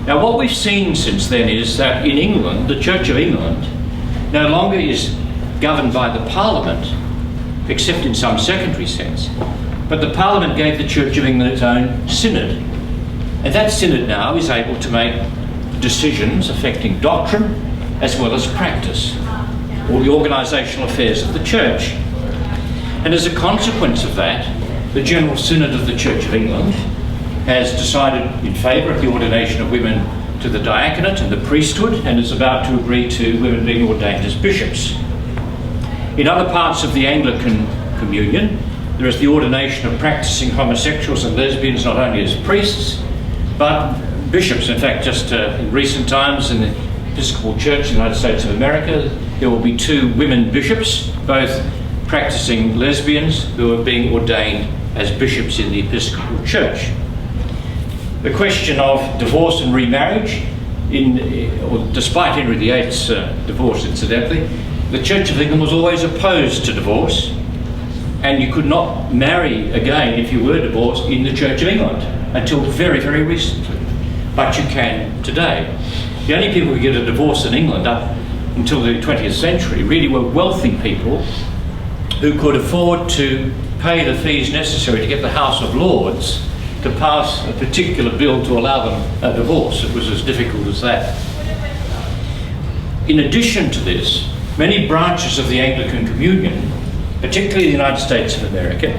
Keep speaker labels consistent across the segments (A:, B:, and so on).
A: Now, what we've seen since then is that in England, the Church of England no longer is governed by the Parliament, except in some secondary sense, but the Parliament gave the Church of England its own synod. And that synod now is able to make decisions affecting doctrine as well as practice, or the organisational affairs of the Church. And as a consequence of that, the General Synod of the Church of England has decided in favour of the ordination of women to the diaconate and the priesthood, and is about to agree to women being ordained as bishops. In other parts of the Anglican Communion, there is the ordination of practising homosexuals and lesbians not only as priests, but bishops. In fact, just in recent times in the Episcopal Church in the United States of America, there will be 2 women bishops, both practising lesbians, who are being ordained as bishops in the Episcopal Church. The question of divorce and remarriage, despite Henry VIII's divorce incidentally, the Church of England was always opposed to divorce, and you could not marry again if you were divorced in the Church of England until very, very recently. But you can today. The only people who get a divorce in England up until the 20th century really were wealthy people who could afford to pay the fees necessary to get the House of Lords to pass a particular bill to allow them a divorce. It was as difficult as that. In addition to this, many branches of the Anglican Communion, particularly the United States of America,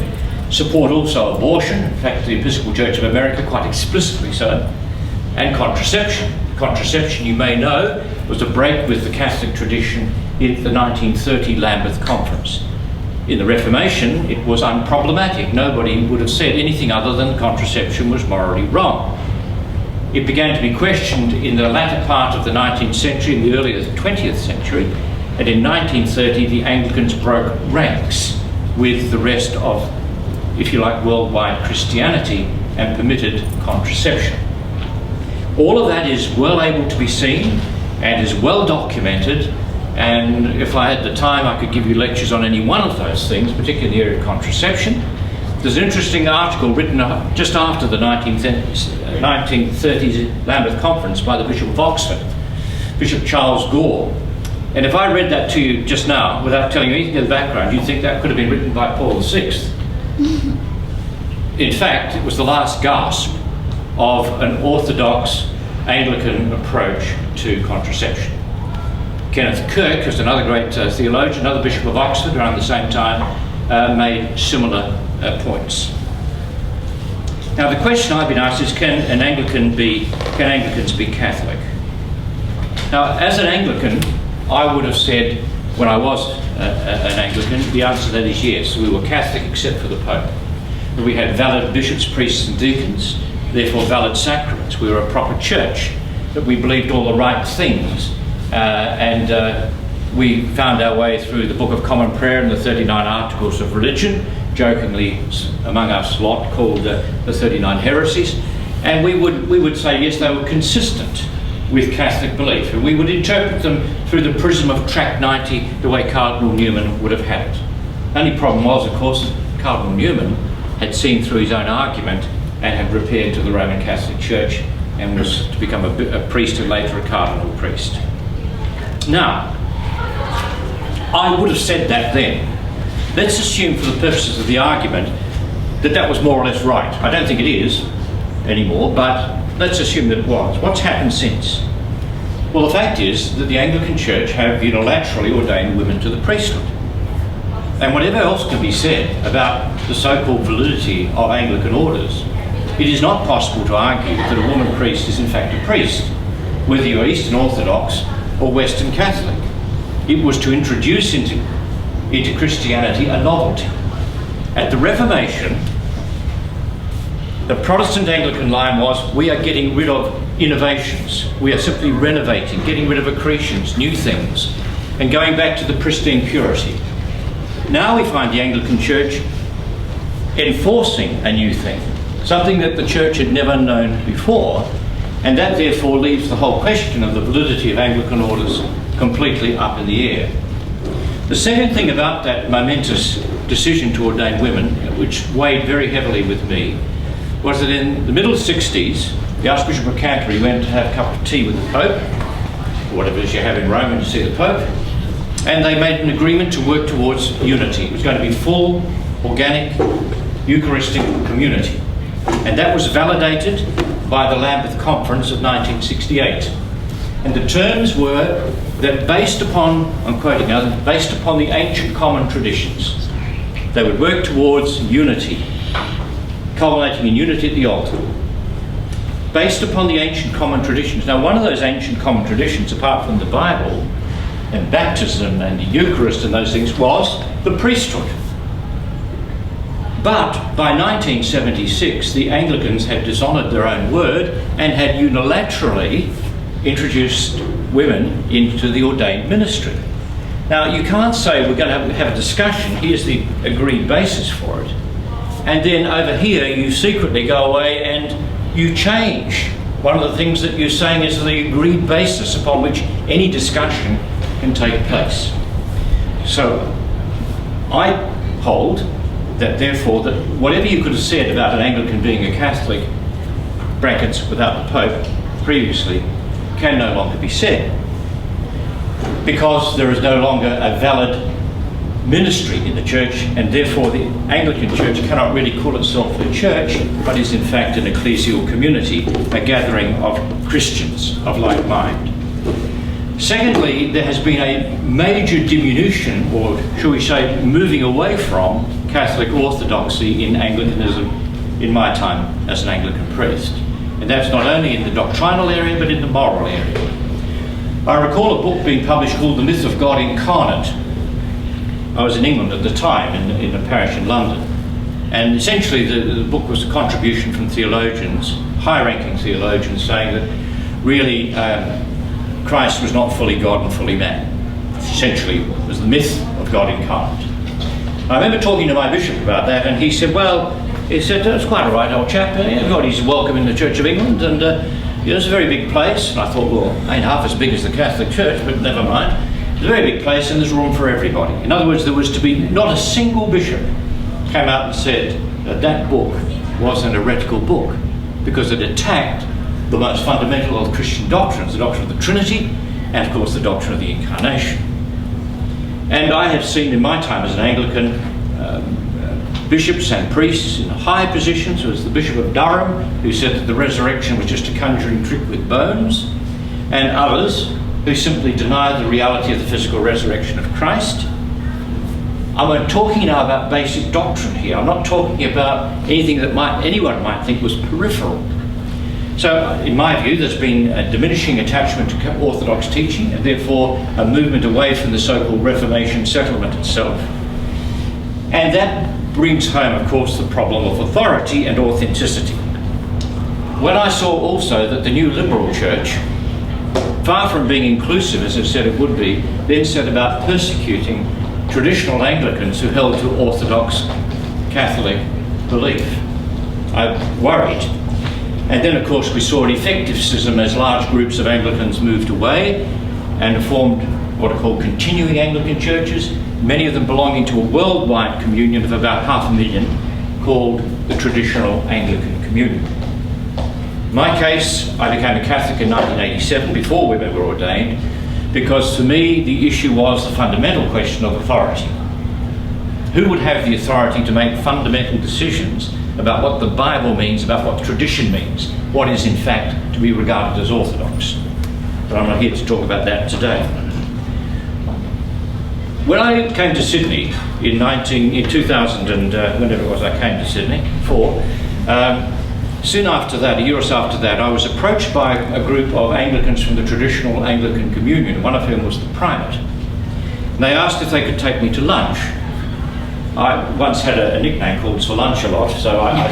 A: support also abortion. In fact, the Episcopal Church of America quite explicitly so, and contraception. Contraception, you may know, was a break with the Catholic tradition in the 1930 Lambeth Conference. In the Reformation, it was unproblematic. Nobody would have said anything other than contraception was morally wrong. It began to be questioned in the latter part of the 19th century and the early 20th century, and in 1930 the Anglicans broke ranks with the rest of, if you like, worldwide Christianity and permitted contraception. All of that is well able to be seen and is well documented, and if I had the time I could give you lectures on any one of those things, particularly in the area of contraception. There's an interesting article written just after the 1930s Lambeth Conference by the Bishop of Oxford, Bishop Charles Gore. And if I read that to you just now, without telling you anything of the background, you'd think that could have been written by Paul VI. In fact, it was the last gasp of an orthodox Anglican approach to contraception. Kenneth Kirk, who's another great theologian, another Bishop of Oxford around the same time, made similar points. Now, the question I've been asked is, can Anglicans be Catholic? Now, as an Anglican, I would have said, when I was an Anglican, the answer to that is yes. We were Catholic except for the Pope. We had valid bishops, priests and deacons, therefore valid sacraments. We were a proper church, that we believed all the right things, and we found our way through the Book of Common Prayer and the 39 Articles of Religion, jokingly among us lot called the 39 Heresies, and we would say yes, they were consistent with Catholic belief, and we would interpret them through the prism of Tract 90 the way Cardinal Newman would have had it. The only problem was, of course, that Cardinal Newman had seen through his own argument and had repaired to the Roman Catholic Church and was to become a priest and later a cardinal priest. Now, I would have said that then. Let's assume for the purposes of the argument that that was more or less right. I don't think it is anymore, but let's assume that it was. What's happened since? Well, the fact is that the Anglican Church have unilaterally ordained women to the priesthood. And whatever else can be said about the so-called validity of Anglican orders, it is not possible to argue that a woman priest is in fact a priest, whether you're Eastern Orthodox or Western Catholic. It was to introduce into Christianity a novelty. At the Reformation, the Protestant Anglican line was, we are getting rid of innovations. We are simply renovating, getting rid of accretions, new things, and going back to the pristine purity. Now we find the Anglican Church enforcing a new thing, something that the Church had never known before, and that therefore leaves the whole question of the validity of Anglican orders completely up in the air. The second thing about that momentous decision to ordain women, which weighed very heavily with me, was that in the middle 60s, the Archbishop of Canterbury went to have a cup of tea with the Pope, or whatever it is you have in Rome when you see the Pope, and they made an agreement to work towards unity. It was going to be full, organic, Eucharistic community. And that was validated by the Lambeth Conference of 1968. And the terms were that based upon, I'm quoting now, based upon the ancient common traditions, they would work towards unity, culminating in unity at the altar. Based upon the ancient common traditions. Now, one of those ancient common traditions, apart from the Bible and baptism and the Eucharist and those things, was the priesthood. But by 1976, the Anglicans had dishonoured their own word and had unilaterally introduced women into the ordained ministry. Now, you can't say we're going to have a discussion, here's the agreed basis for it, and then over here you secretly go away and you change one of the things that you're saying is the agreed basis upon which any discussion can take place. So I hold that therefore that whatever you could have said about an Anglican being a Catholic, brackets without the Pope, previously, can no longer be said, because there is no longer a valid ministry in the church, and therefore the Anglican Church cannot really call itself a church, but is in fact an ecclesial community, a gathering of Christians of like mind. Secondly, there has been a major diminution, or shall we say moving away from, Catholic orthodoxy in Anglicanism in my time as an Anglican priest. And that's not only in the doctrinal area, but in the moral area. I recall a book being published called The Myth of God Incarnate. I was in England at the time, in a parish in London. And essentially the book was a contribution from theologians, high-ranking theologians, saying that really Christ was not fully God and fully man. Essentially, it was the myth of God incarnate. I remember talking to my bishop about that, and he said, well, he said, it's quite all right, old chap. Everybody's welcome in the Church of England, and it's a very big place. And I thought, well, ain't half as big as the Catholic Church, but never mind. It's a very big place, and there's room for everybody. In other words, there was to be not a single bishop came out and said that that book was an heretical book, because it attacked the most fundamental of Christian doctrines, the doctrine of the Trinity, and of course the doctrine of the Incarnation. And I have seen in my time as an Anglican bishops and priests in high positions. There was the Bishop of Durham, who said that the resurrection was just a conjuring trick with bones, and others who simply denied the reality of the physical resurrection of Christ. I'm talking now about basic doctrine here. I'm not talking about anything that anyone might think was peripheral. So, in my view, there's been a diminishing attachment to Orthodox teaching, and therefore a movement away from the so-called Reformation settlement itself. And that brings home, of course, the problem of authority and authenticity. When I saw also that the new liberal church, far from being inclusive, as it said it would be, then set about persecuting traditional Anglicans who held to Orthodox Catholic belief, I worried. And then, of course, we saw an effective schism as large groups of Anglicans moved away and formed what are called continuing Anglican churches, many of them belonging to a worldwide communion of about 500,000 called the Traditional Anglican Communion. In my case, I became a Catholic in 1987, before women were ordained, because for me the issue was the fundamental question of authority. Who would have the authority to make fundamental decisions about what the Bible means, about what tradition means, what is in fact to be regarded as orthodox? But I'm not here to talk about that today. When I came to Sydney in 2000 and whenever it was I came to Sydney, soon after that, a year or so after that, I was approached by a group of Anglicans from the Traditional Anglican Communion, one of whom was the primate. And they asked if they could take me to lunch. I once had a nickname called Sir Lunch-a-Lot, so I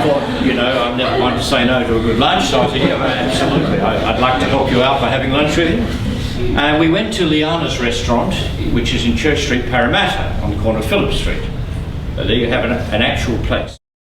A: thought, I'm never one to say no to a good lunch, so I said, yeah, absolutely, I'd like to help you out by having lunch with you. And we went to Liana's restaurant, which is in Church Street, Parramatta, on the corner of Phillip Street. There you have an actual place.